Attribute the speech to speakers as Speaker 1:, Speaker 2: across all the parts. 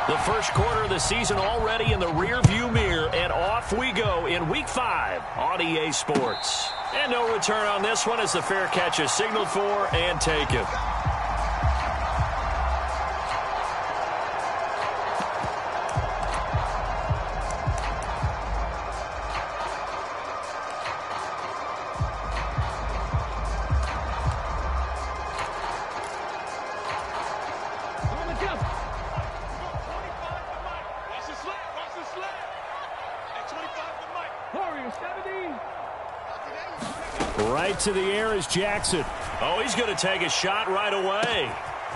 Speaker 1: The first quarter of the season already in the rearview mirror, and off we go in Week 5 on EA Sports. And no return on this one as the fair catch is signaled for and taken.
Speaker 2: Right to the air is Jackson.
Speaker 1: Oh, he's going to take a shot right away.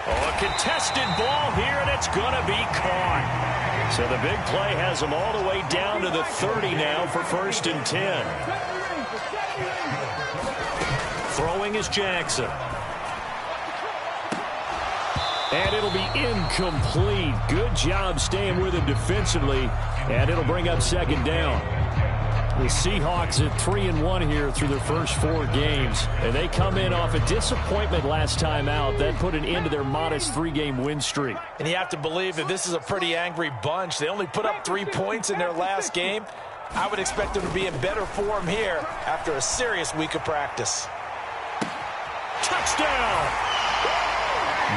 Speaker 1: Oh, a contested ball here, and it's going to be caught. So the big play has him all the way down to the 30 now for 1st and 10. Throwing is Jackson.
Speaker 2: And it'll be incomplete. Good job staying with him defensively, and it'll bring up 2nd down. The Seahawks at 3-1 here through their first 4 games. And they come in off a disappointment last time out. That put an end to their modest 3-game win streak.
Speaker 3: And you have to believe that this is a pretty angry bunch. They only put up 3 points in their last game. I would expect them to be in better form here after a serious week of practice.
Speaker 1: Touchdown!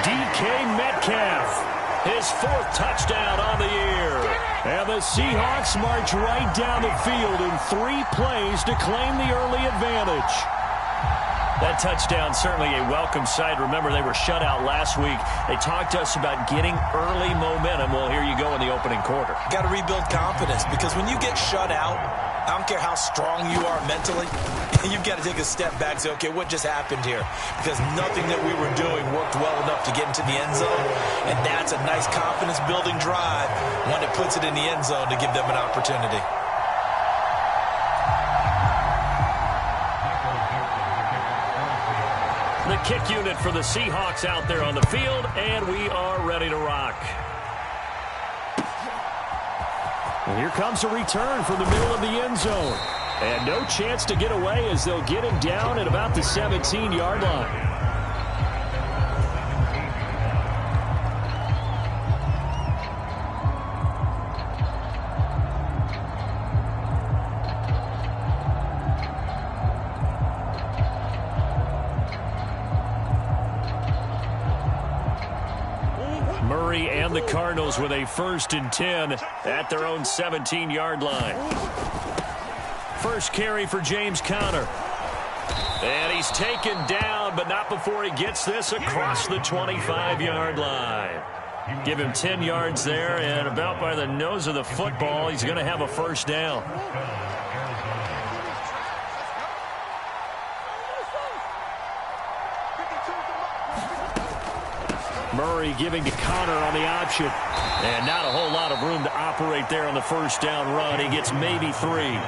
Speaker 1: DK Metcalf. His 4th touchdown on the year.
Speaker 2: And the Seahawks march right down the field in 3 plays to claim the early advantage.
Speaker 1: That touchdown certainly a welcome sight. Remember, they were shut out last week. They talked to us about getting early momentum. Well, here you go in the opening quarter.
Speaker 3: Got to rebuild confidence because when you get shut out, I don't care how strong you are mentally, you've got to take a step back and say, okay, what just happened here? Because nothing that we were doing worked well enough to get into the end zone, and that's a nice confidence-building drive, one that puts it in the end zone to give them an opportunity.
Speaker 1: The kick unit for the Seahawks out there on the field, and we are ready to rock.
Speaker 2: And here comes a return from the middle of the end zone. And no chance to get away as they'll get him down at about the 17-yard line.
Speaker 1: Murray and the Cardinals with a 1st and 10 at their own 17-yard line. First carry for James Conner. And he's taken down, but not before he gets this across the 25-yard line. Give him 10 yards there, and about by the nose of the football, he's going to have a 1st down.
Speaker 2: Murray giving to Conner on the option.
Speaker 1: And not a whole lot of room to operate there on the 1st down run. He gets maybe 3.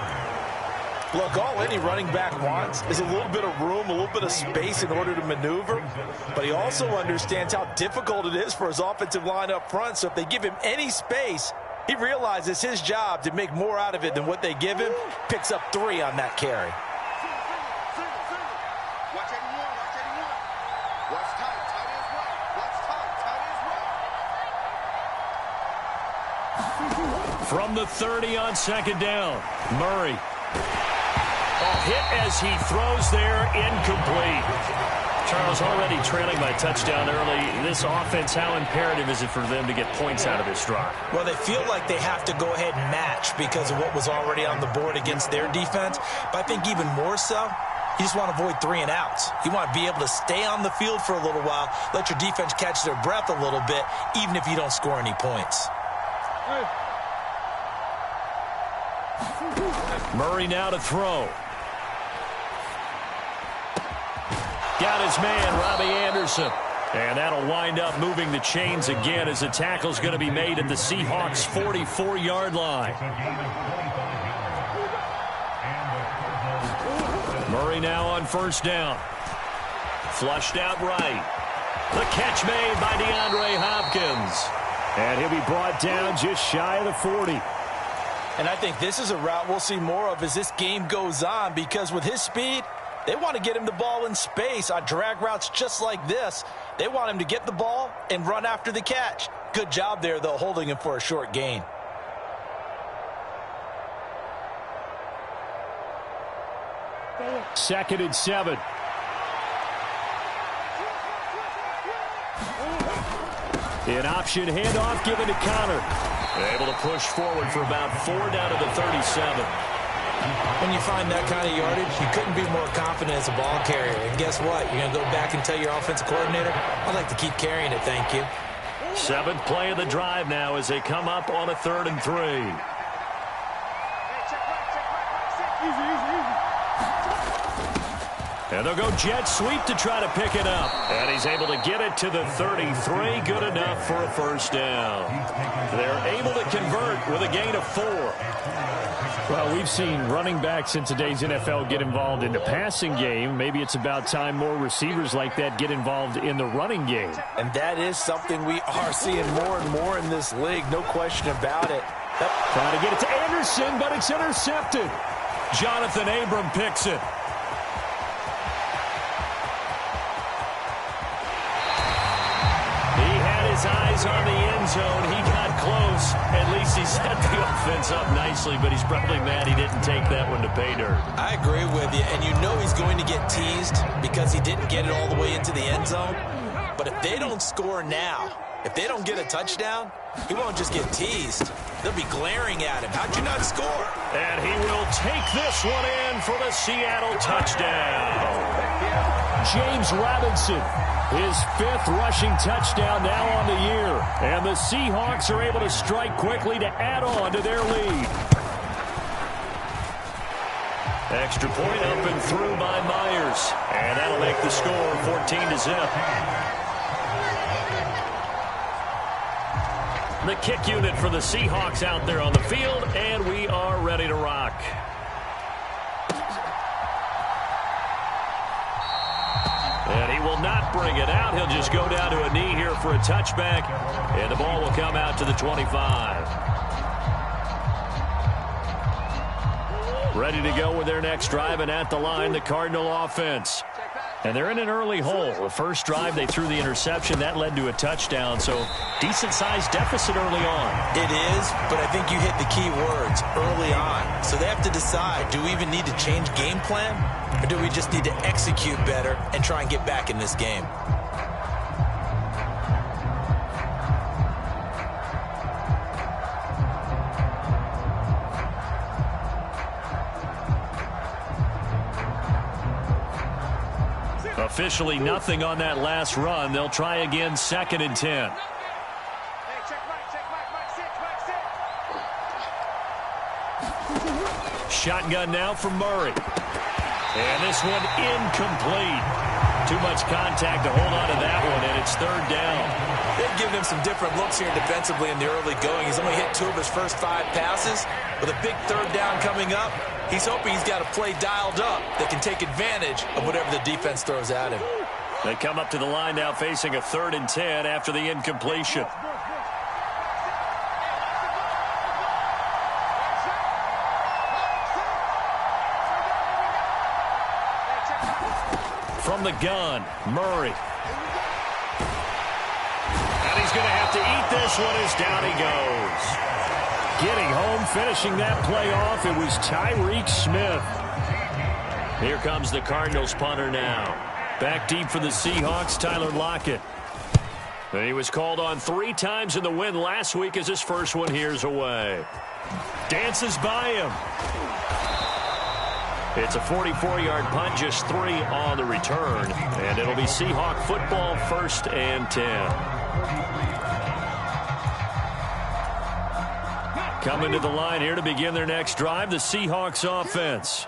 Speaker 3: Look, all any running back wants is a little bit of room, a little bit of space in order to maneuver. But he also understands how difficult it is for his offensive line up front. So if they give him any space, he realizes his job to make more out of it than what they give him. Picks up 3 on that carry.
Speaker 1: From the 30 on 2nd down, Murray. Oh, hit as he throws there, incomplete. Charles, already trailing by touchdown early. This offense, how imperative is it for them to get points out of this drive?
Speaker 3: Well, they feel like they have to go ahead and match because of what was already on the board against their defense. But I think even more so, you just want to avoid 3 and outs. You want to be able to stay on the field for a little while, let your defense catch their breath a little bit, even if you don't score any points.
Speaker 1: Murray now to throw. Got his man, Robbie Anderson. And that'll wind up moving the chains again as the tackle's going to be made at the Seahawks' 44-yard line. Murray now on 1st down. Flushed out right. The catch made by DeAndre Hopkins.
Speaker 2: And he'll be brought down just shy of the 40.
Speaker 3: And I think this is a route we'll see more of as this game goes on, because with his speed, they want to get him the ball in space on drag routes just like this. They want him to get the ball and run after the catch. Good job there, though, holding him for a short gain.
Speaker 2: Second and 7. An option handoff given to Connor.
Speaker 1: Able to push forward for about 4 down to the 37.
Speaker 3: When you find that kind of yardage, you couldn't be more confident as a ball carrier. And guess what? You're going to go back and tell your offensive coordinator, I'd like to keep carrying it, thank you.
Speaker 1: 7th play of the drive now as they come up on a 3rd and 3. And they'll go jet sweep to try to pick it up. And he's able to get it to the 33. Good enough for a first down. They're able to convert with a gain of 4.
Speaker 2: Well, we've seen running backs in today's NFL get involved in the passing game. Maybe it's about time more receivers like that get involved in the running game.
Speaker 3: And that is something we are seeing more and more in this league. No question about it.
Speaker 2: Trying to get it to Anderson, but it's intercepted.
Speaker 1: Jonathan Abram picks it. His eyes on the end zone. He got close. At least he set the offense up nicely, but he's probably mad he didn't take that one to pay dirt.
Speaker 3: I agree with you, and you know he's going to get teased because he didn't get it all the way into the end zone. But if they don't score now, if they don't get a touchdown, he won't just get teased. They'll be glaring at him. How'd you not score?
Speaker 1: And he will take this one in for the Seattle touchdown.
Speaker 2: James Robinson, his 5th rushing touchdown now on the year. And the Seahawks are able to strike quickly to add on to their lead.
Speaker 1: Extra point up and through by Myers. And that'll make the score 14-0. The kick unit for the Seahawks out there on the field, and we are ready to rock. And he will not bring it out. He'll just go down to a knee here for a touchback, and the ball will come out to the 25. Ready to go with their next drive, and at the line, the Cardinal offense. And they're in an early hole. The first drive, they threw the interception. That led to a touchdown, so decent-sized deficit early on.
Speaker 3: It is, but I think you hit the key words, early on. So they have to decide, do we even need to change game plan, or do we just need to execute better and try and get back in this game?
Speaker 1: Officially nothing on that last run. They'll try again, 2nd and 10. Shotgun now from Murray. And this one incomplete. Too much contact to hold on to that one, and it's 3rd down.
Speaker 3: They've given him some different looks here defensively in the early going. He's only hit 2 of his first 5 passes. With a big 3rd down coming up, he's hoping he's got a play dialed up that can take advantage of whatever the defense throws at him.
Speaker 1: They come up to the line now facing a 3rd and 10 after the incompletion. From the gun, Murray. And he's going to have to eat this one as down he goes. Getting home, finishing that play off, it was Tyreek Smith. Here comes the Cardinals punter now. Back deep for the Seahawks, Tyler Lockett. And he was called on 3 times in the win last week as his first one here's away. Dances by him. It's a 44-yard punt, just 3 on the return. And it'll be Seahawk football, 1st and 10. Coming to the line here to begin their next drive, the Seahawks offense.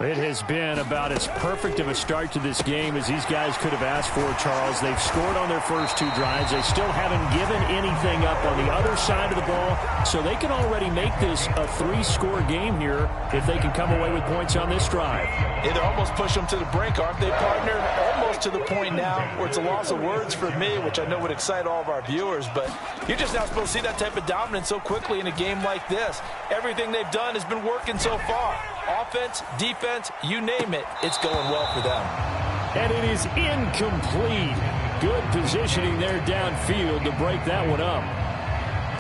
Speaker 2: It has been about as perfect of a start to this game as these guys could have asked for, Charles. They've scored on their first 2 drives. They still haven't given anything up on the other side of the ball, so they can already make this a 3-score game here if they can come away with points on this drive.
Speaker 3: It'll almost push them to the brink, aren't they, partner? Almost to the point now where it's a loss of words for me, which I know would excite all of our viewers, but you're just not supposed to see that type of dominance so quickly in a game like this. Everything they've done has been working so far. Offense, defense, you name it, it's going well for them.
Speaker 2: And it is incomplete. good positioning there downfield to break that one up.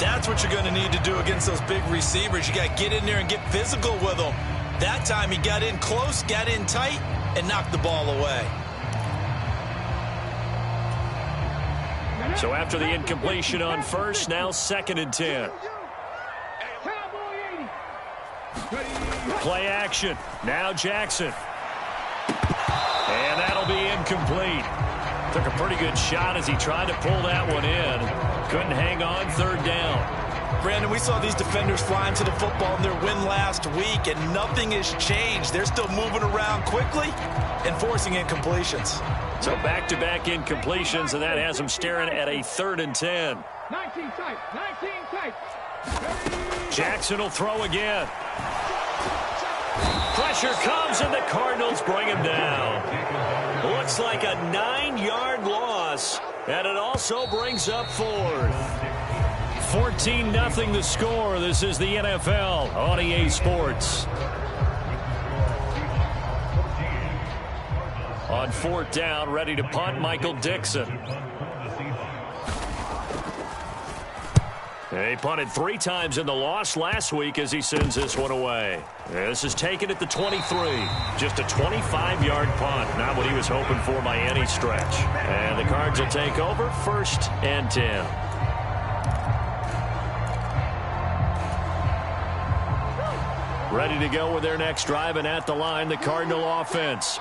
Speaker 3: That's what you're going to need to do against those big receivers. You got to get in there and get physical with them. That time he got in close, got in tight, and knocked the ball away.
Speaker 1: So after the incompletion on first, now 2nd and 10. Play action. Now Jackson. And that'll be incomplete. Took a pretty good shot as he tried to pull that one in. Couldn't hang on, 3rd down.
Speaker 3: Brandon, we saw these defenders fly into the football in their win last week, and nothing has changed. They're still moving around quickly and forcing incompletions.
Speaker 1: So back-to-back incompletions, and that has them staring at a 3rd and 10.
Speaker 4: 19 tight, 19 tight.
Speaker 1: Jackson will throw again. Pressure comes, and the Cardinals bring him down. Looks like a 9-yard loss, and it also brings up 4th.
Speaker 2: 14-0 the score. This is the NFL on EA Sports.
Speaker 1: On 4th down, ready to punt, Michael Dixon. He punted 3 times in the loss last week as he sends this one away. This is taken at the 23. Just a 25-yard punt. Not what he was hoping for by any stretch. And the Cards will take over 1st and 10. Ready to go with their next drive, and at the line, the Cardinal offense.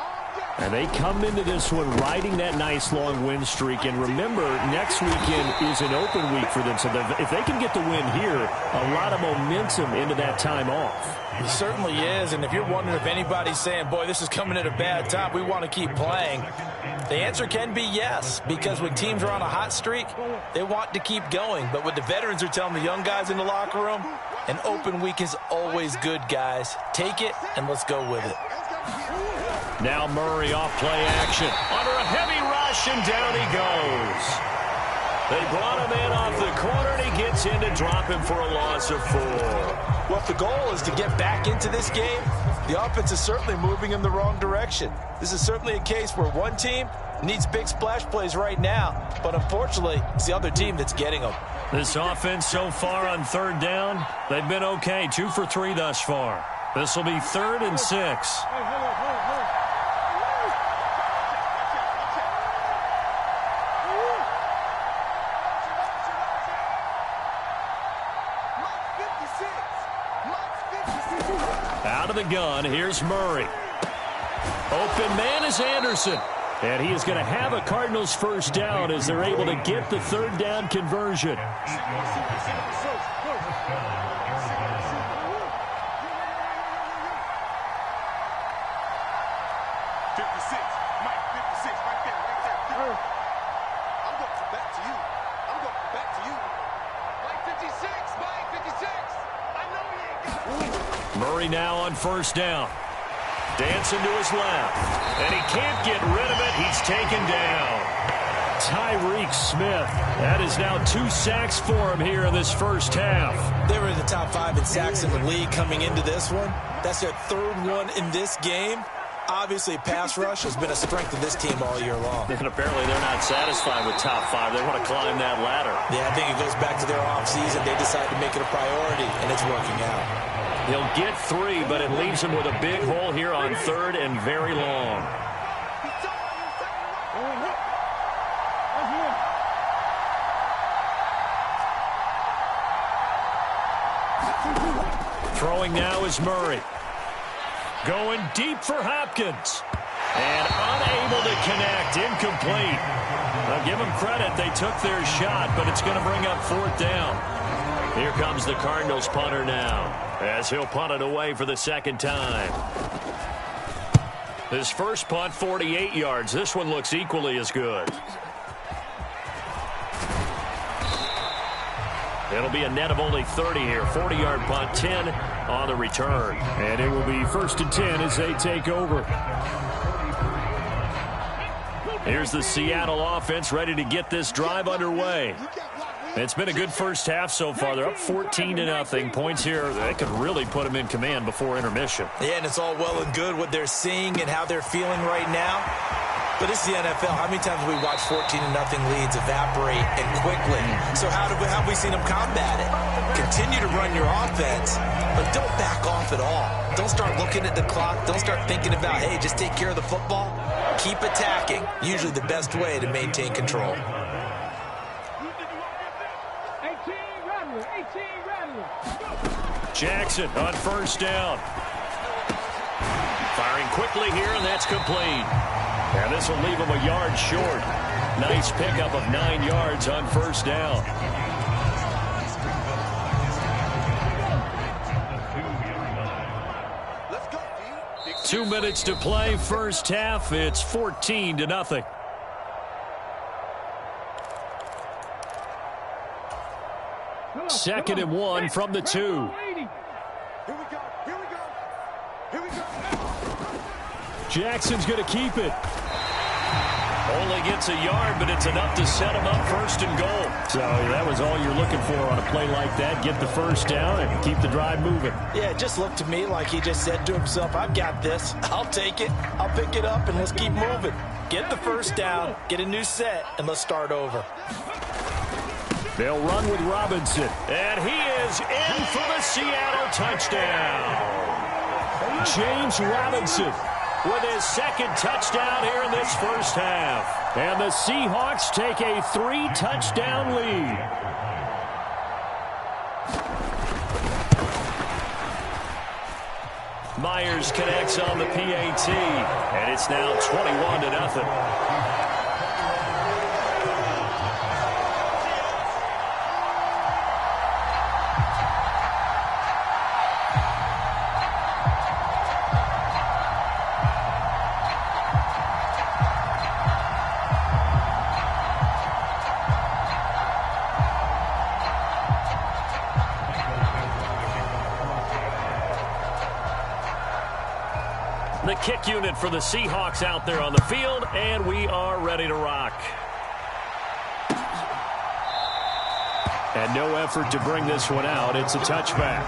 Speaker 2: And they come into this one riding that nice long win streak. And remember, next weekend is an open week for them. So if they can get the win here, a lot of momentum into that time off.
Speaker 3: It certainly is. And if you're wondering if anybody's saying, boy, this is coming at a bad time, we want to keep playing, the answer can be yes. Because when teams are on a hot streak, they want to keep going. But what the veterans are telling the young guys in the locker room, an open week is always good, guys. Take it, and let's go with it.
Speaker 1: Now Murray off play action. Under a heavy rush, and down he goes. They brought him in off the corner, and he gets in to drop him for a loss of 4.
Speaker 3: Well, if the goal is to get back into this game, the offense is certainly moving in the wrong direction. This is certainly a case where one team needs big splash plays right now, but unfortunately, it's the other team that's getting them.
Speaker 1: This offense so far on 3rd down, they've been okay. 2 for 3 thus far. This will be 3rd and 6. Out of the gun, here's Murray. Open man is Anderson.
Speaker 2: And he is going to have a Cardinals 1st down as they're able to get the 3rd down conversion.
Speaker 1: Murray now on 1st down. Dancing to his left. And he can't get rid of it. He's taken down.
Speaker 2: Tyreek Smith. That is now 2 sacks for him here in this 1st half.
Speaker 3: They were in the top 5 in sacks in the league coming into this one. That's their 3rd one in this game. Obviously, pass rush has been a strength of this team all year long.
Speaker 1: And apparently they're not satisfied with top 5. They want to climb that ladder.
Speaker 3: Yeah, I think it goes back to their offseason. They decided to make it a priority, and it's working out.
Speaker 1: He'll get 3, but it leaves him with a big hole here on 3rd and very long. Throwing now is Murray. Going deep for Hopkins. And unable to connect. Incomplete. I'll give them credit. They took their shot, but it's going to bring up 4th down. Here comes the Cardinals punter now, as he'll punt it away for the 2nd time. His first punt, 48 yards. This one looks equally as good. It'll be a net of only 30 here. 40-yard punt, 10 on the return.
Speaker 2: And it will be 1st and 10 as they take over.
Speaker 1: Here's the Seattle offense ready to get this drive underway. It's been a good 1st half so far. They're up 14-0. Points here, that could really put them in command before intermission.
Speaker 3: Yeah, and it's all well and good what they're seeing and how they're feeling right now. But it's the NFL. How many times have we watched 14-0 leads evaporate and quickly? So how have we seen them combat it? Continue to run your offense, but don't back off at all. Don't start looking at the clock. Don't start thinking about, hey, just take care of the football. Keep attacking. Usually the best way to maintain control.
Speaker 4: 18 Rattler, 18 Rattler.
Speaker 1: Jackson on first down. Firing quickly here, and that's complete. And this will leave him a yard short. Nice pickup of 9 yards on first down.
Speaker 5: Let's go.
Speaker 1: 2 minutes to play, first half. It's 14-0. Second and 1 from the 2.
Speaker 5: Here we go. Here we go. Here we go.
Speaker 2: Jackson's going to keep it.
Speaker 1: Only gets a yard, but it's enough to set him up first and goal.
Speaker 2: So that was all you're looking for on a play like that. Get the first down and keep the drive moving.
Speaker 3: Yeah, it just looked to me like he just said to himself, I've got this. I'll take it. I'll pick it up, and let's keep moving. Get the first down, get a new set, and let's start over.
Speaker 2: They'll run with Robinson.
Speaker 1: And he is in for the Seattle touchdown.
Speaker 2: James Robinson
Speaker 1: With his second touchdown here in this first half.
Speaker 2: And the Seahawks take a 3-touchdown lead.
Speaker 1: Myers connects on the PAT, and it's now 21-0. The kick unit for the Seahawks out there on the field, and we are ready to rock.
Speaker 2: And no effort to bring this one out. It's a touchback.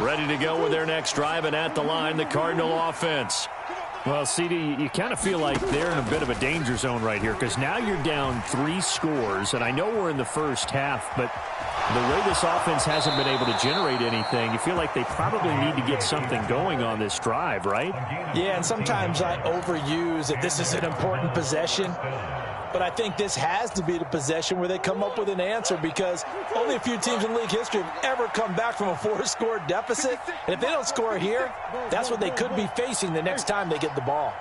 Speaker 1: Ready to go with their next drive, and at the line, the Cardinal offense.
Speaker 2: Well, CD, you kind of feel like they're in a bit of a danger zone right here because now you're down 3 scores, and I know we're in the first half, but the way this offense hasn't been able to generate anything, you feel like they probably need to get something going on this drive, right?
Speaker 3: Yeah, and sometimes I overuse that this is an important possession, but I think this has to be the possession where they come up with an answer because only a few teams in league history have ever come back from a 4-score deficit. And if they don't score here, that's what they could be facing the next time they get the ball.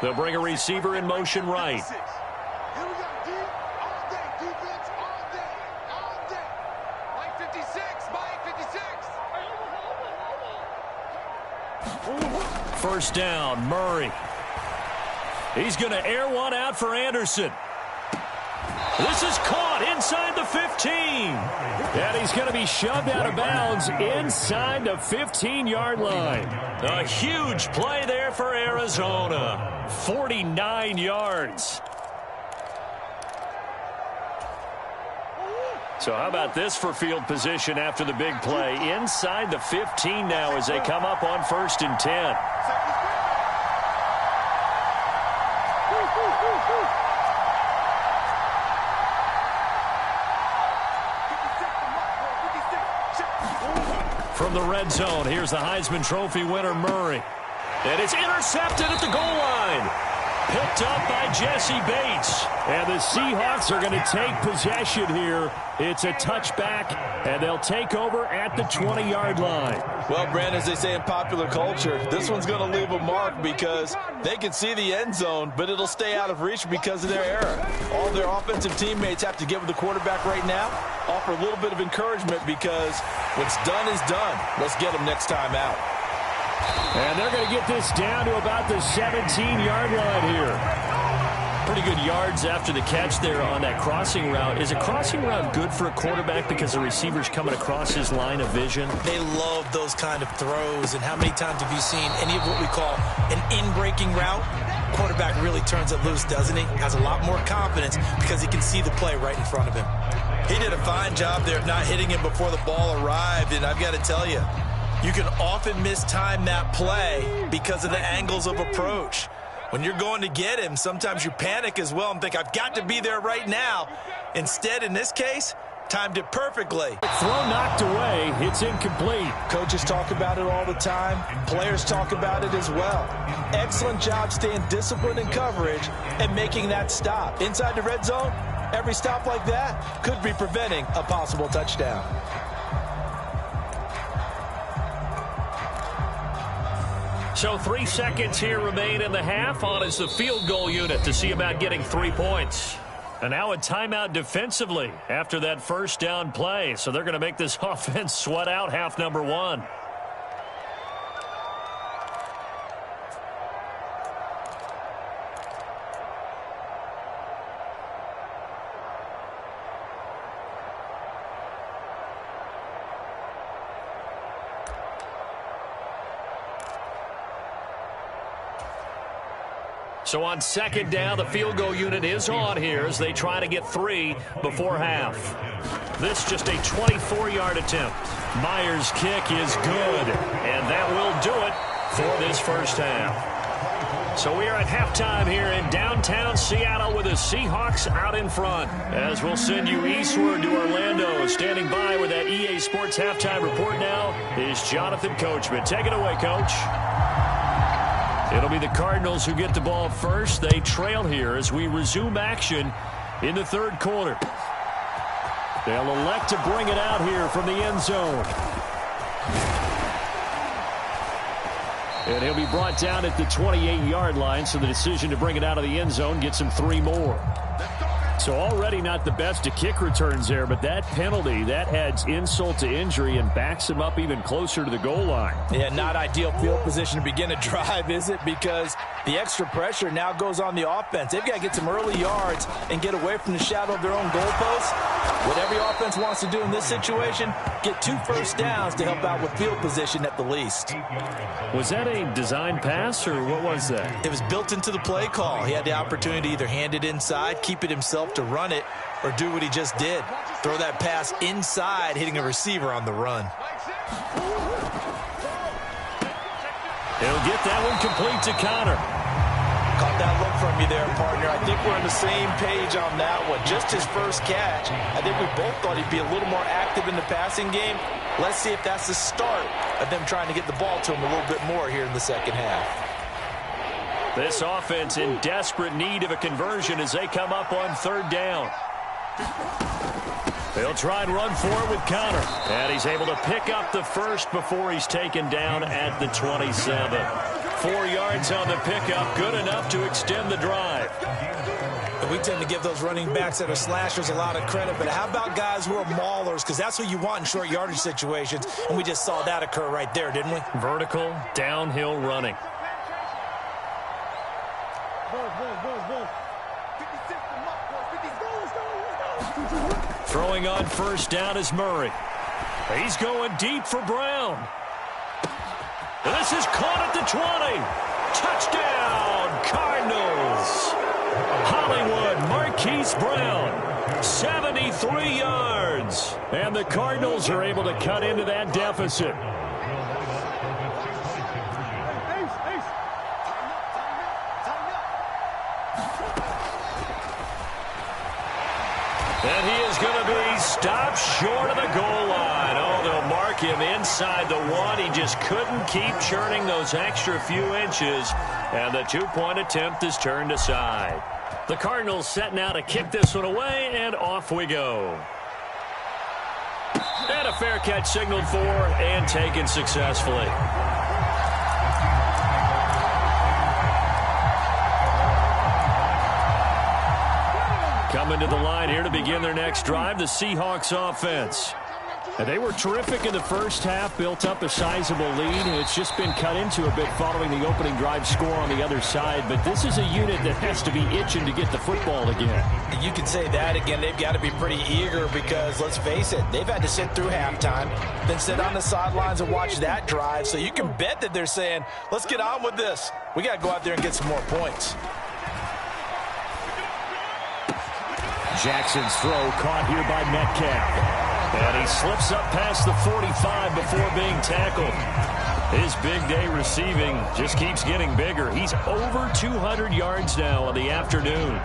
Speaker 1: They'll bring a receiver in motion right. First down, Murray. He's going to air one out for Anderson. This is caught inside the 15.
Speaker 2: And he's going to be shoved out of bounds inside the 15-yard line.
Speaker 1: A huge play there for Arizona. 49 yards. So how about this for field position after the big play? Inside the 15 now as they come up on 1st and 10. From the red zone, here's the Heisman Trophy winner, Murray. And it's intercepted at the goal line. Picked up by Jesse Bates.
Speaker 2: And the Seahawks are going to take possession here. It's a touchback, and they'll take over at the 20-yard line.
Speaker 3: Well, Brandon, as they say in popular culture, this one's going to leave a mark because they can see the end zone, but it'll stay out of reach because of their error. All their offensive teammates have to get with the quarterback right now, offer a little bit of encouragement because what's done is done. Let's get them next time out.
Speaker 2: And they're going to get this down to about the 17-yard line here.
Speaker 1: Pretty good yards after the catch there on that crossing route. Is a crossing route good for a quarterback because the receiver's coming across his line of vision?
Speaker 3: They love those kind of throws. And how many times have you seen any of what we call an in-breaking route? Quarterback really turns it loose, doesn't he? Has a lot more confidence because he can see the play right in front of him. He did a fine job there of not hitting him before the ball arrived. And I've got to tell you, you can often mistime that play because of the angles of approach. When you're going to get him, sometimes you panic as well and think, I've got to be there right now. Instead, in this case, timed it perfectly.
Speaker 2: Throw knocked away. It's incomplete.
Speaker 3: Coaches talk about it all the time. Players talk about it as well. Excellent job staying disciplined in coverage and making that stop. Inside the red zone, every stop like that could be preventing a possible touchdown.
Speaker 1: So 3 seconds here remain in the half. On is the field goal unit to see about getting 3 points. And now a timeout defensively after that first down play. So they're going to make this offense sweat out half number 1. So on second down, the field goal unit is on here as they try to get 3 before half. This just a 24-yard attempt. Myers' kick is good, and that will do it for this first half. So we are at halftime here in downtown Seattle with the Seahawks out in front. As we'll send you eastward to Orlando. Standing by with that EA Sports halftime report now is Jonathan Coachman. Take it away, Coach. It'll be the Cardinals who get the ball first. They trail here as we resume action in the third quarter. They'll elect to bring it out here from the end zone. And he'll be brought down at the 28-yard line, so the decision to bring it out of the end zone gets him 3 more. So already not the best of kick returns there, but that penalty, that adds insult to injury and backs him up even closer to the goal line.
Speaker 3: Yeah, not ideal field position to begin a drive, is it? Because the extra pressure now goes on the offense. They've got to get some early yards and get away from the shadow of their own goalposts. What every offense wants to do in this situation, get 2 first downs to help out with field position at the least.
Speaker 2: Was that a design pass, or what was that?
Speaker 3: It was built into the play call. He had the opportunity to either hand it inside, keep it himself to run it, or do what he just did. Throw that pass inside, hitting a receiver on the run.
Speaker 2: He'll get that one complete to Connor.
Speaker 3: Caught that look from you there, partner. I think we're on the same page on that one. Just his first catch. I think we both thought he'd be a little more active in the passing game. Let's see if that's the start of them trying to get the ball to him a little bit more here in the second half.
Speaker 1: This offense in desperate need of a conversion as they come up on third down. They'll try and run for it with Connor. And he's able to pick up the first before he's taken down at the 27. 4 yards on the pickup, good enough to extend the drive.
Speaker 3: We tend to give those running backs that are slashers a lot of credit, but how about guys who are maulers? Because that's what you want in short yardage situations, and we just saw that occur right there, didn't we?
Speaker 1: Vertical, downhill running. Throwing on first down is Murray. He's going deep for Brown. And this is caught at the 20. Touchdown, Cardinals. Hollywood Marquise Brown, 73 yards. And the Cardinals are able to cut into that deficit. And he is going to be stopped short of the goal line. Oh, they'll mark him inside the 1. He just couldn't keep churning those extra few inches. And the 2-point attempt is turned aside. The Cardinals set now to kick this one away, and off we go. And a fair catch signaled for and taken successfully. Coming to the line here to begin their next drive, the Seahawks offense.
Speaker 2: They were terrific in the first half, built up a sizable lead, and it's just been cut into a bit following the opening drive score on the other side. But this is a unit that has to be itching to get the football again.
Speaker 3: You can say that again. They've got to be pretty eager because, let's face it, they've had to sit through halftime, then sit on the sidelines and watch that drive. So you can bet that they're saying, let's get on with this. We got to go out there and get some more points.
Speaker 2: Jackson's throw caught here by Metcalf. And he slips up past the 45 before being tackled. His big day receiving just keeps getting bigger. He's over 200 yards now on the afternoon.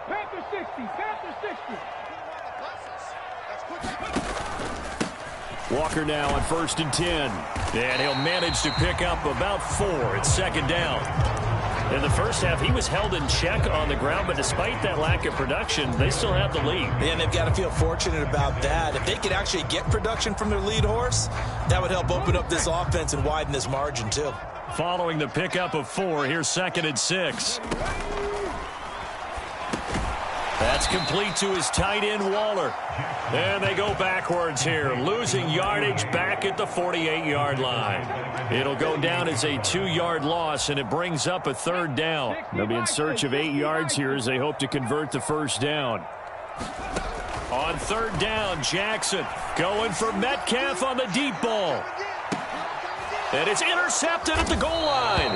Speaker 4: Panther 60, Panther 60.
Speaker 2: Walker now on 1st and 10. And he'll manage to pick up about 4. It's 2nd down. In the first half, he was held in check on the ground, but despite that lack of production, they still have the lead.
Speaker 3: And they've got to feel fortunate about that. If they could actually get production from their lead horse, that would help open up this offense and widen this margin too.
Speaker 2: Following the pickup of 4, here's 2nd and 6. That's complete to his tight end, Waller. And they go backwards here, losing yardage back at the 48-yard line. It'll go down as a 2-yard loss, and it brings up a 3rd down. They'll be in search of 8 yards here as they hope to convert the 1st down. On 3rd down, Jackson going for Metcalf on the deep ball. And it's intercepted at the goal line.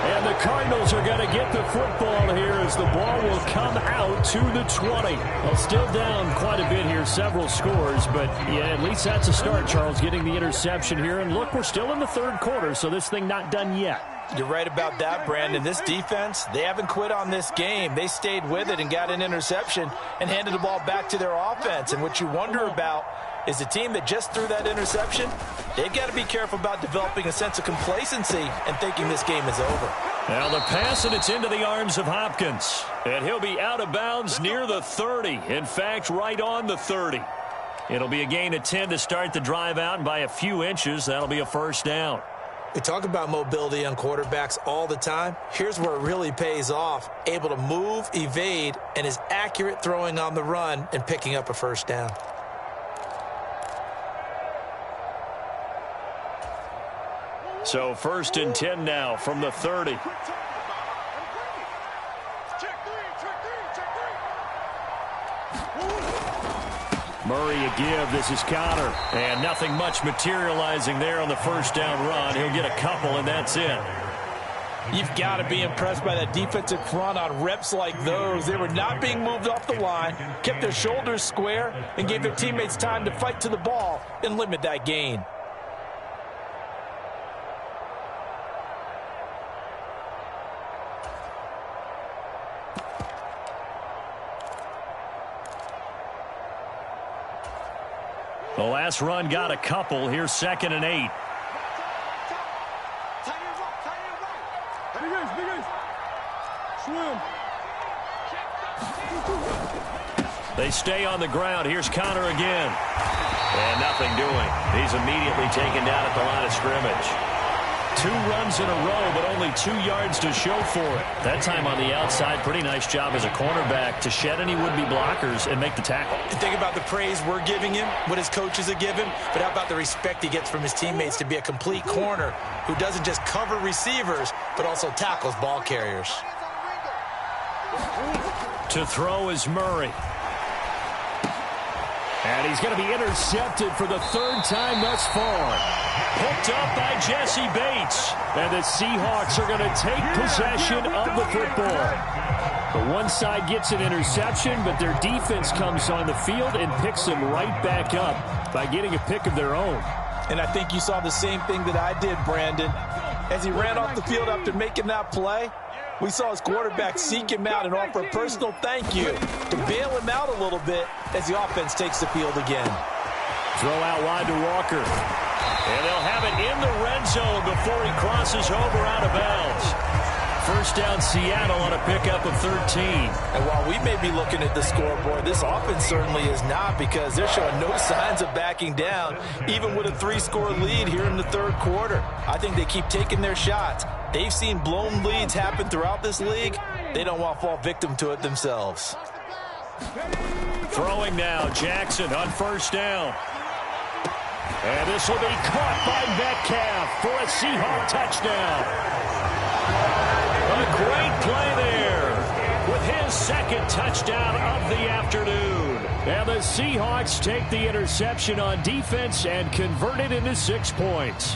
Speaker 2: And the Cardinals are going to get the football here as the ball will come out to the 20. Well, still down quite a bit here, several scores, but yeah, at least that's a start, Charles, getting the interception here. And look, we're still in the 3rd quarter, so this thing not done yet.
Speaker 3: You're right about that, Brandon. This defense, they haven't quit on this game. They stayed with it and got an interception and handed the ball back to their offense. And what you wonder about is the team that just threw that interception, they've got to be careful about developing a sense of complacency and thinking this game is over.
Speaker 2: Now the pass, and it's into the arms of Hopkins. And he'll be out of bounds near the 30. In fact, right on the 30. It'll be a gain of 10 to start the drive out, and by a few inches, that'll be a 1st down.
Speaker 3: We talk about mobility on quarterbacks all the time. Here's where it really pays off. Able to move, evade, and is accurate throwing on the run and picking up a 1st down.
Speaker 2: So 1st and 10 now from the 30. Murray a give. This is Connor. And nothing much materializing there on the 1st down run. He'll get a couple, and that's it.
Speaker 3: You've got to be impressed by that defensive front on reps like those. They were not being moved off the line, kept their shoulders square, and gave their teammates time to fight to the ball and limit that gain.
Speaker 2: The last run got a couple. Here's 2nd and 8. They stay on the ground. Here's Connor again. And nothing doing. He's immediately taken down at the line of scrimmage. 2 runs in a row, but only 2 yards to show for it. That time on the outside, pretty nice job as a cornerback to shed any would-be blockers and make the tackle.
Speaker 3: Think about the praise we're giving him, what his coaches are giving, but how about the respect he gets from his teammates to be a complete corner who doesn't just cover receivers, but also tackles ball carriers.
Speaker 2: To throw is Murray. And he's going to be intercepted for the 3rd time thus far. Picked up by Jesse Bates. And the Seahawks are going to take possession of the football. The one side gets an interception, but their defense comes on the field and picks them right back up by getting a pick of their own.
Speaker 3: And I think you saw the same thing that I did, Brandon. As he ran off the field after making that play, we saw his quarterback seek him out and offer a personal thank you to bail him out a little bit as the offense takes the field again.
Speaker 2: Throw out wide to Walker. And they'll have it in the red zone before he crosses over out of bounds. first down Seattle on a pickup of 13.
Speaker 3: And while we may be looking at the scoreboard, this offense certainly is not, because they're showing no signs of backing down, even with a 3-score lead here in the third quarter. I think they keep taking their shots. They've seen blown leads happen throughout this league. They don't want to fall victim to it themselves.
Speaker 2: Throwing now, Jackson on first down. And this will be caught by Metcalf for a Seahawks touchdown. A great play there with his second touchdown of the afternoon. And the Seahawks take the interception on defense and convert it into 6 points.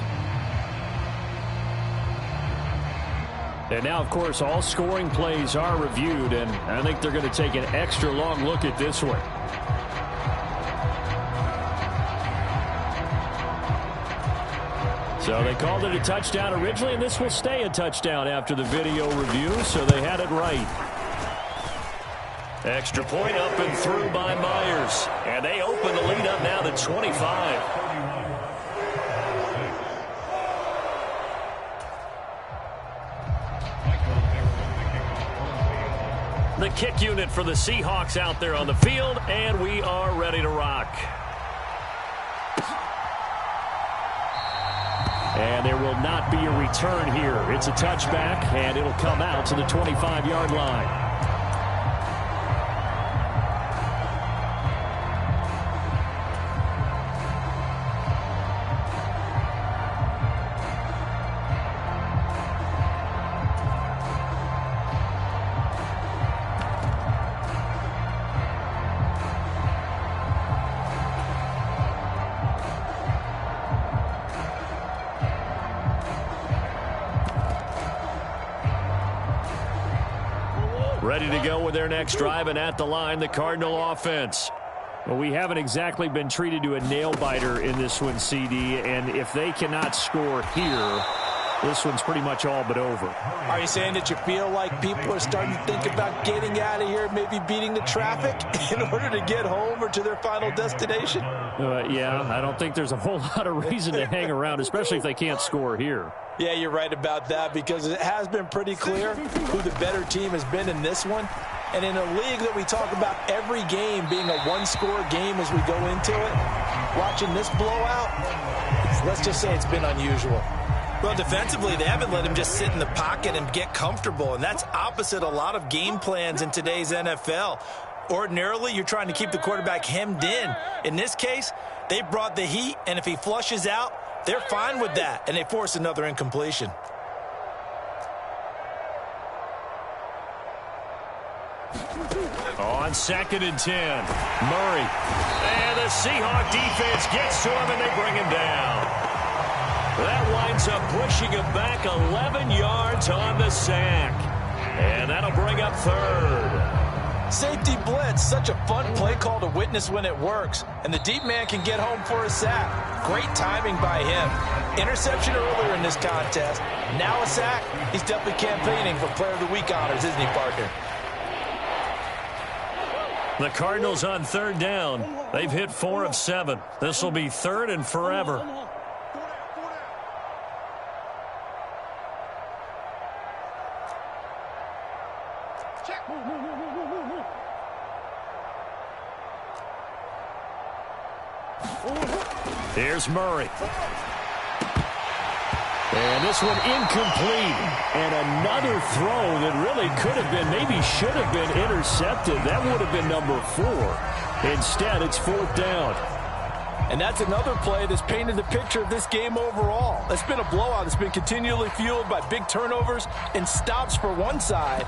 Speaker 2: And now, of course, all scoring plays are reviewed, and I think they're going to take an extra long look at this one. So they called it a touchdown originally, and this will stay a touchdown after the video review, so they had it right.
Speaker 1: Extra point up and through by Myers. And they open the lead up now to 25. The kick unit for the Seahawks out there on the field, and we are ready to rock.
Speaker 2: And there will not be a return here. It's a touchback, and it'll come out to the 25-yard line.
Speaker 1: Ready to go with their next drive, and at the line, the Cardinal offense.
Speaker 2: Well, we haven't exactly been treated to a nail-biter in this one, CD, and if they cannot score here, this one's pretty much all but over.
Speaker 3: Are you saying that you feel like people are starting to think about getting out of here, maybe beating the traffic in order to get home or to their final destination?
Speaker 2: Yeah, I don't think there's a whole lot of reason to hang around, especially if they can't score here.
Speaker 3: Yeah, you're right about that, because it has been pretty clear who the better team has been in this one. And in a league that we talk about every game being a one-score game as we go into it, watching this blowout, let's just say it's been unusual. Well, defensively, they haven't let him just sit in the pocket and get comfortable, and that's opposite a lot of game plans in today's NFL. Ordinarily, you're trying to keep the quarterback hemmed in. In this case, they brought the heat, and if he flushes out, they're fine with that, and they force another incompletion.
Speaker 1: On 2nd and 10, Murray. And the Seahawk defense gets to him, and they bring him down. That winds up pushing him back 11 yards on the sack. And that'll bring up 3rd.
Speaker 3: Safety blitz, such a fun play call to witness when it works. And the deep man can get home for a sack. Great timing by him. Interception earlier in this contest. Now a sack. He's definitely campaigning for Player of the Week honors, isn't he, Parker?
Speaker 1: The Cardinals on 3rd down. They've hit 4 of 7. This will be 3rd and forever. Here's Murray.
Speaker 2: And this one incomplete. And another throw that really could have been, maybe should have been intercepted. That would have been number 4. Instead, it's 4th down.
Speaker 3: And that's another play that's painted the picture of this game overall. It's been a blowout. It's been continually fueled by big turnovers and stops for one side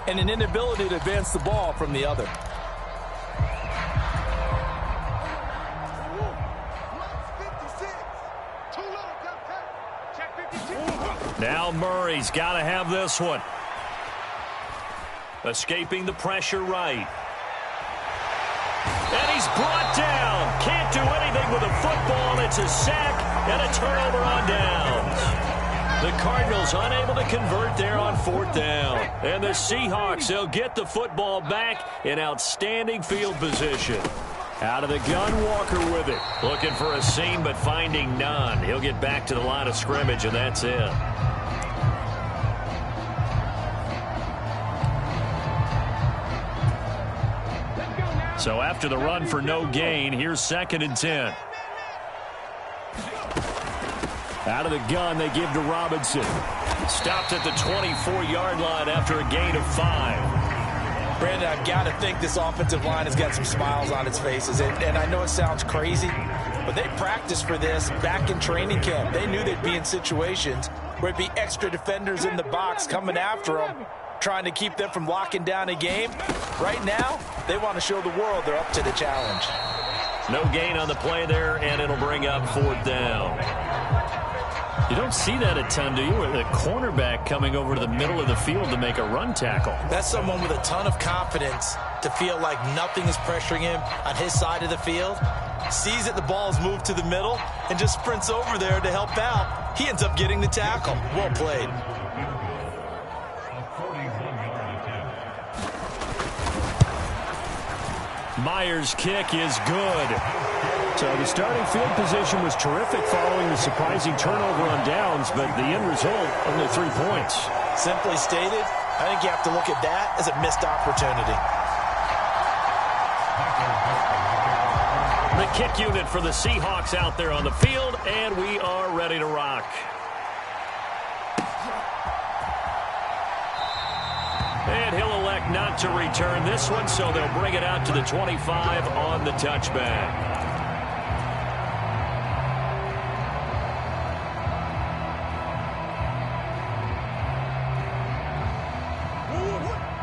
Speaker 3: and an inability to advance the ball from the other.
Speaker 1: Now Murray's got to have this one. Escaping the pressure right. And he's brought down. Can't do anything with a football. It's a sack and a turnover on downs. The Cardinals unable to convert there on 4th down. And the Seahawks, they'll get the football back in outstanding field position.
Speaker 2: Out of the gun, Walker with it.
Speaker 1: Looking for a seam, but finding none. He'll get back to the line of scrimmage, and that's it. So after the run for no gain, here's 2nd and 10.
Speaker 2: Out of the gun, they give to Robinson.
Speaker 1: Stopped at the 24-yard line after a gain of 5.
Speaker 3: Brandon, I've got to think this offensive line has got some smiles on its faces. And I know it sounds crazy, but they practiced for this back in training camp. They knew they'd be in situations where it'd be extra defenders in the box coming after them, trying to keep them from locking down a game. Right now, they want to show the world they're up to the challenge.
Speaker 1: No gain on the play there, and it'll bring up 4th down. You don't see that a ton, do you? With a cornerback coming over to the middle of the field to make a run tackle.
Speaker 3: That's someone with a ton of confidence to feel like nothing is pressuring him on his side of the field. Sees that the ball's moved to the middle and just sprints over there to help out. He ends up getting the tackle. Well played.
Speaker 1: Myers' kick is good.
Speaker 2: So the starting field position was terrific following the surprising turnover on downs, but the end result, only 3 points.
Speaker 3: Simply stated, I think you have to look at that as a missed opportunity.
Speaker 1: The kick unit for the Seahawks out there on the field, and we are ready to rock. And he'll elect not to return this one, so they'll bring it out to the 25 on the touchback.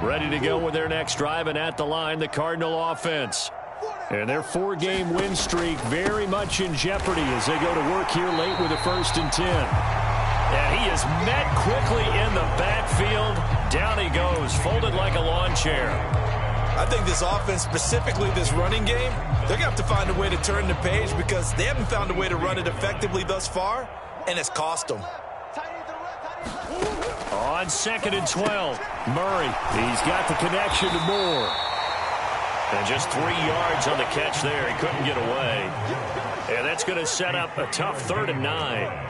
Speaker 1: Ready to go with their next drive, and at the line, the Cardinal offense. And their 4-game win streak very much in jeopardy as they go to work here late with a 1st and 10. And he is met quickly in the backfield. Down he goes, folded like a lawn chair.
Speaker 3: I think this offense, specifically this running game, they're going to have to find a way to turn the page because they haven't found a way to run it effectively thus far, and it's cost them.
Speaker 1: On 2nd and 12, Murray. He's got the connection to Moore. And just 3 yards on the catch there. He couldn't get away. And that's going to set up a tough 3rd and 9.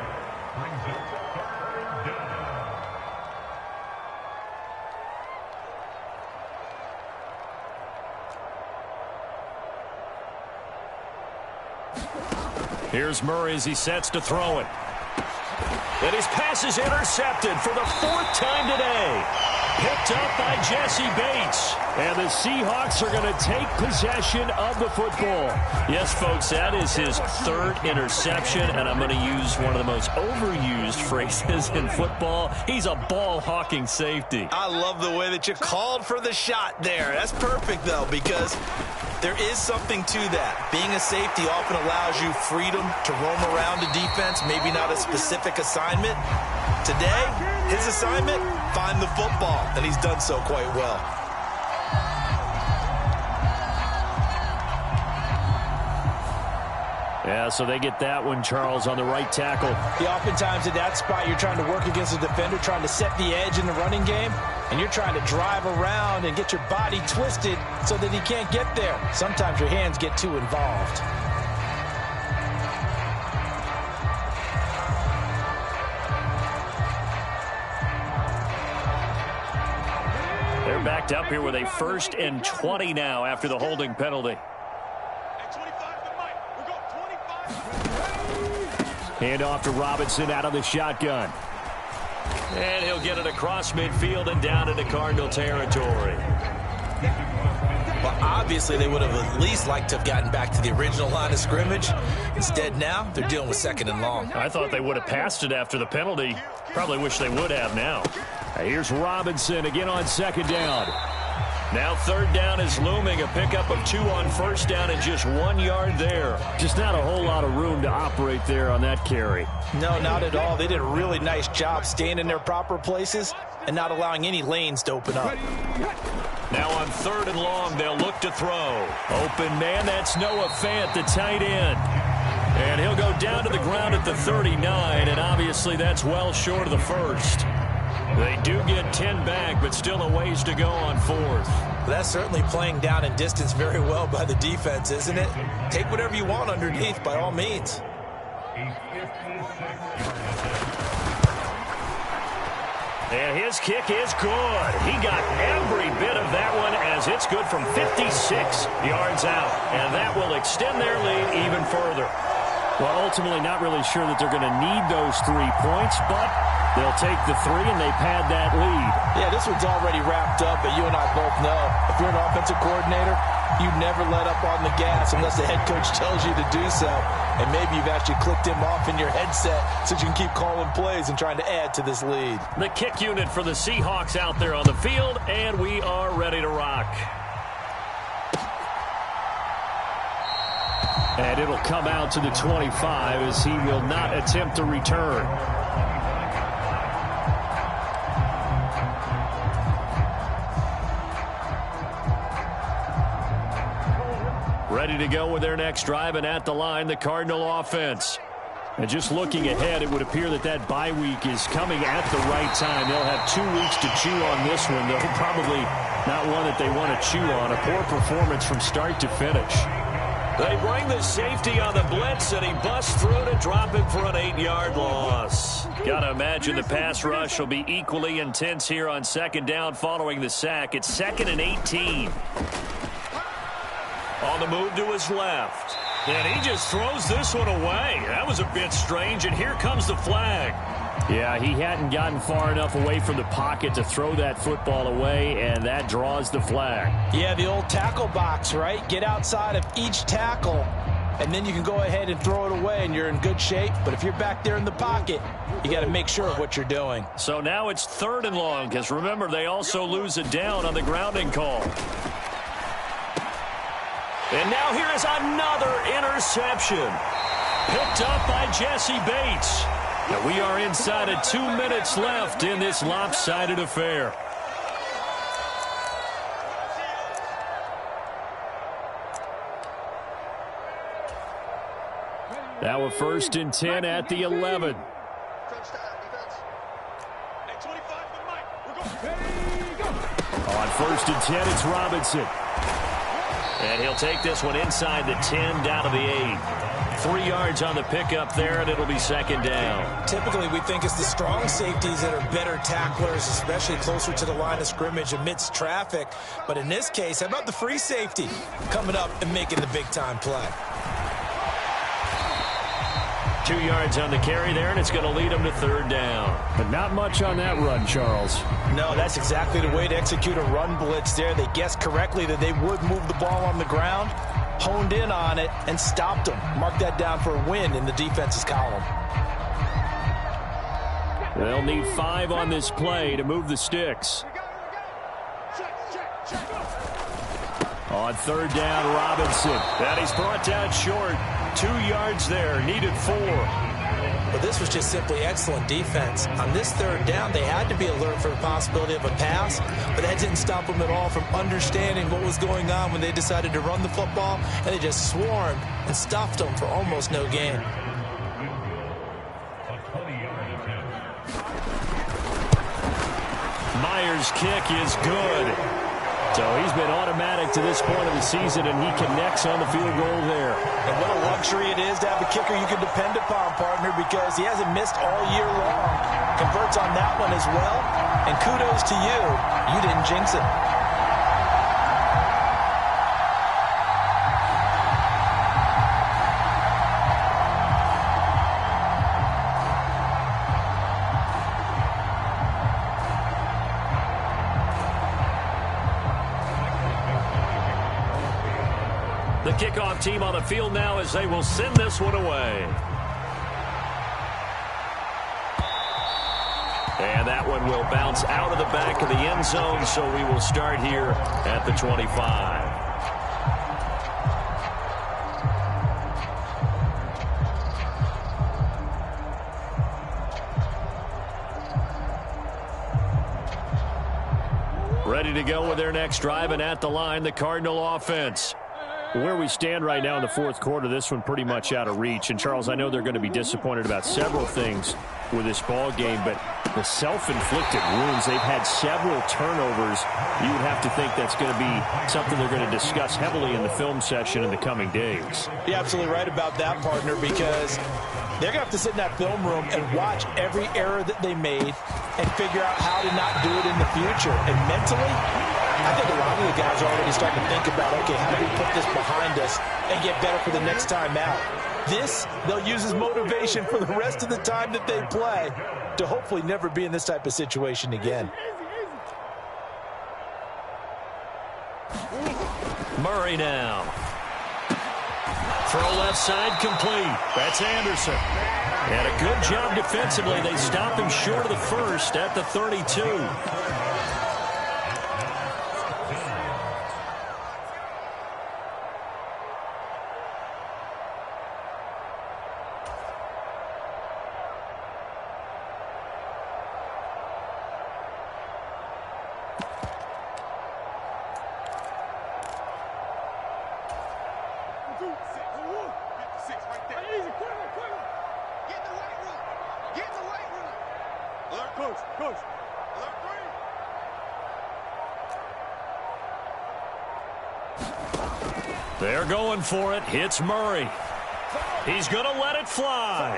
Speaker 1: Here's Murray as he sets to throw it. And his pass is intercepted for the 4th time today. Picked up by Jesse Bates.
Speaker 2: And the Seahawks are going to take possession of the football.
Speaker 1: Yes, folks, that is his 3rd interception, and I'm going to use one of the most overused phrases in football. He's a ball-hawking safety.
Speaker 3: I love the way that you called for the shot there. That's perfect, though, because there is something to that. Being a safety often allows you freedom to roam around a defense, maybe not a specific assignment. Today, his assignment, find the football, and he's done so quite well.
Speaker 2: Yeah, so they get that one, Charles, on the right tackle.
Speaker 3: Yeah, oftentimes at that spot, you're trying to work against a defender, trying to set the edge in the running game, and you're trying to drive around and get your body twisted so that he can't get there. Sometimes your hands get too involved.
Speaker 1: They're backed up here with a 1st and 20 now after the holding penalty.
Speaker 2: Hand off to Robinson out of the shotgun.
Speaker 1: And he'll get it across midfield and down into Cardinal territory.
Speaker 3: Well, obviously, they would have at least liked to have gotten back to the original line of scrimmage. Instead, now, they're dealing with 2nd and long.
Speaker 1: I thought they would have passed it after the penalty. Probably wish they would have now.
Speaker 2: Here's Robinson again on 2nd down.
Speaker 1: Now 3rd down is looming. A pickup of 2 on 1st down and just 1 yard there.
Speaker 2: Just not a whole lot of room to operate there on that carry.
Speaker 3: No, not at all. They did a really nice job staying in their proper places and not allowing any lanes to open up.
Speaker 1: Now on 3rd and long, they'll look to throw. Open man, that's Noah Fant, the tight end. And he'll go down to the ground at the 39, and obviously that's well short of the 1st. They do get 10 back, but still a ways to go on 4th.
Speaker 3: That's certainly playing down in distance very well by the defense, isn't it? Take whatever you want underneath, by all means.
Speaker 1: And his kick is good. He got every bit of that one as it's good from 56 yards out. And that will extend their lead even further.
Speaker 2: Well, ultimately not really sure that they're going to need those 3 points, but they'll take the 3 and they pad that lead.
Speaker 3: Yeah, this one's already wrapped up, but you and I both know if you're an offensive coordinator, you never let up on the gas unless the head coach tells you to do so. And maybe you've actually clicked him off in your headset so you can keep calling plays and trying to add to this lead.
Speaker 1: The kick unit for the Seahawks out there on the field, and we are ready to rock.
Speaker 2: And it'll come out to the 25 as he will not attempt to return. Ready to go with their next drive, and at the line, the Cardinal offense. And just looking ahead, it would appear that that bye week is coming at the right time. They'll have 2 weeks to chew on this one, though probably not one that they want to chew on. A poor performance from start to finish.
Speaker 1: They bring the safety on the blitz, and he busts through to drop him for an 8-yard loss. Got to imagine the pass rush will be equally intense here on second down following the sack. It's 2nd and 18. On the move to his left. And he just throws this one away. That was a bit strange, and here comes the flag.
Speaker 2: Yeah, he hadn't gotten far enough away from the pocket to throw that football away, and that draws the flag.
Speaker 3: Yeah, the old tackle box, right? Get outside of each tackle, and then you can go ahead and throw it away, and you're in good shape. But if you're back there in the pocket, you got to make sure of what you're doing.
Speaker 1: So now it's 3rd and long, because remember, they also lose it down on the grounding call. And now here is another interception. Picked up by Jesse Bates. And we are inside of 2 minutes left in this lopsided affair.
Speaker 2: Now a 1st and 10 at the 11. On 1st and 10, it's Robinson.
Speaker 1: And he'll take this one inside the 10 down to the 8. 3 yards on the pickup there, and it'll be 2nd down.
Speaker 3: Typically, we think it's the strong safeties that are better tacklers, especially closer to the line of scrimmage amidst traffic. But in this case, how about the free safety coming up and making the big-time play?
Speaker 1: 2 yards on the carry there, and it's going to lead them to 3rd down.
Speaker 2: But not much on that run, Charles.
Speaker 3: No, that's exactly the way to execute a run blitz there. They guessed correctly that they would move the ball on the ground, honed in on it, and stopped them. Mark that down for a win in the defense's column.
Speaker 2: They'll need 5 on this play to move the sticks. On 3rd down, Robinson.
Speaker 1: And he's brought down short. 2 yards there, needed 4.
Speaker 3: But this was just simply excellent defense. On this 3rd down, they had to be alert for the possibility of a pass, but that didn't stop them at all from understanding what was going on when they decided to run the football, and they just swarmed and stuffed them for almost no gain.
Speaker 1: Myers' kick is good.
Speaker 2: So he's been automatic to this point of the season, and he connects on the field goal there.
Speaker 3: And what a luxury it is to have a kicker you can depend upon, partner, because he hasn't missed all year long. Converts on that one as well. And kudos to you. You didn't jinx it.
Speaker 1: The kickoff team on the field now as they will send this one away. And that one will bounce out of the back of the end zone, so we will start here at the 25. Ready to go with their next drive, and at the line, the Cardinal offense.
Speaker 2: Where we stand right now in the 4th quarter, this one pretty much out of reach. And, Charles, I know they're going to be disappointed about several things with this ball game, but the self-inflicted wounds, they've had several turnovers. You would have to think that's going to be something they're going to discuss heavily in the film session in the coming days.
Speaker 3: You're absolutely right about that, partner, because they're going to have to sit in that film room and watch every error that they made, and figure out how to not do it in the future. And mentally, I think a lot of the guys are already starting to think about, okay, how do we put this behind us and get better for the next time out? This, they'll use as motivation for the rest of the time that they play to hopefully never be in this type of situation again.
Speaker 1: Murray now. Throw left side complete. That's Anderson. And a good job defensively. They stop him short of the first at the 32. They're going for it. Hits Murray. He's going to let it fly.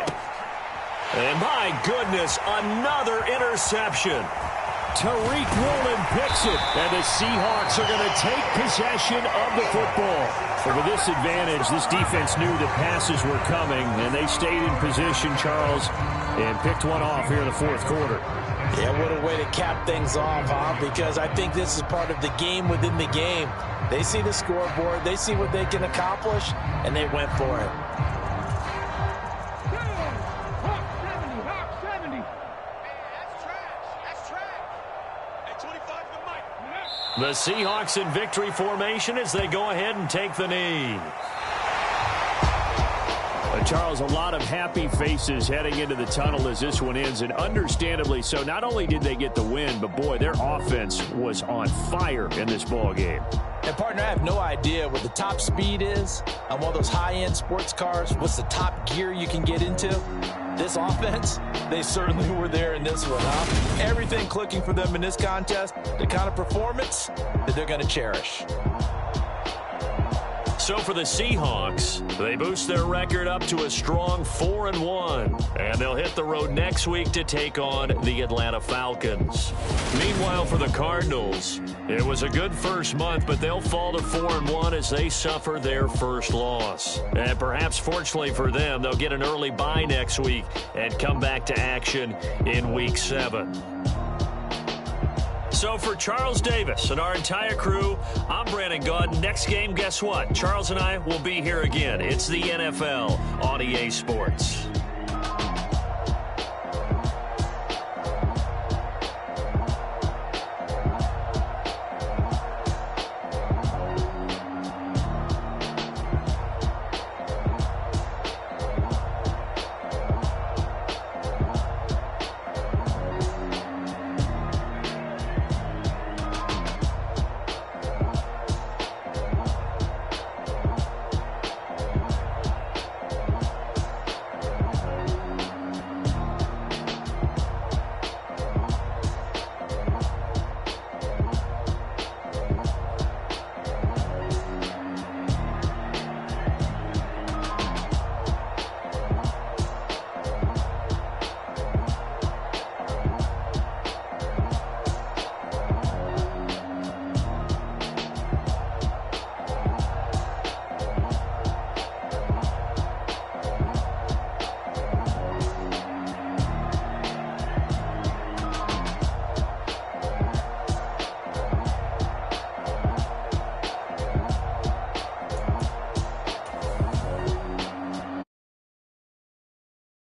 Speaker 1: And my goodness, another interception.
Speaker 2: Tariq Woolen picks it, and the Seahawks are going to take possession of the football. But with this advantage, this defense knew the passes were coming, and they stayed in position, Charles, and picked one off here in the fourth quarter.
Speaker 3: Yeah, what a way to cap things off, huh? Because I think this is part of the game within the game. They see the scoreboard, they see what they can accomplish, and they went for it.
Speaker 1: The Seahawks in victory formation as they go ahead and take the knee.
Speaker 2: Charles, a lot of happy faces heading into the tunnel as this one ends, and understandably so. Not only did they get the win, but boy, their offense was on fire in this ball game.
Speaker 3: And partner, I have no idea what the top speed is on one of those high-end sports cars. What's the top gear you can get into? This offense, they certainly were there in this one, huh? Everything clicking for them in this contest, the kind of performance that they're going to cherish.
Speaker 1: So for the Seahawks, they boost their record up to a strong 4-1, and they'll hit the road next week to take on the Atlanta Falcons. Meanwhile, for the Cardinals, it was a good first month, but they'll fall to 4-1 as they suffer their first loss. And perhaps fortunately for them, they'll get an early bye next week and come back to action in Week 7. So for Charles Davis and our entire crew, I'm Brandon Gaudin. Next game, guess what? Charles and I will be here again. It's the NFL on EA Sports.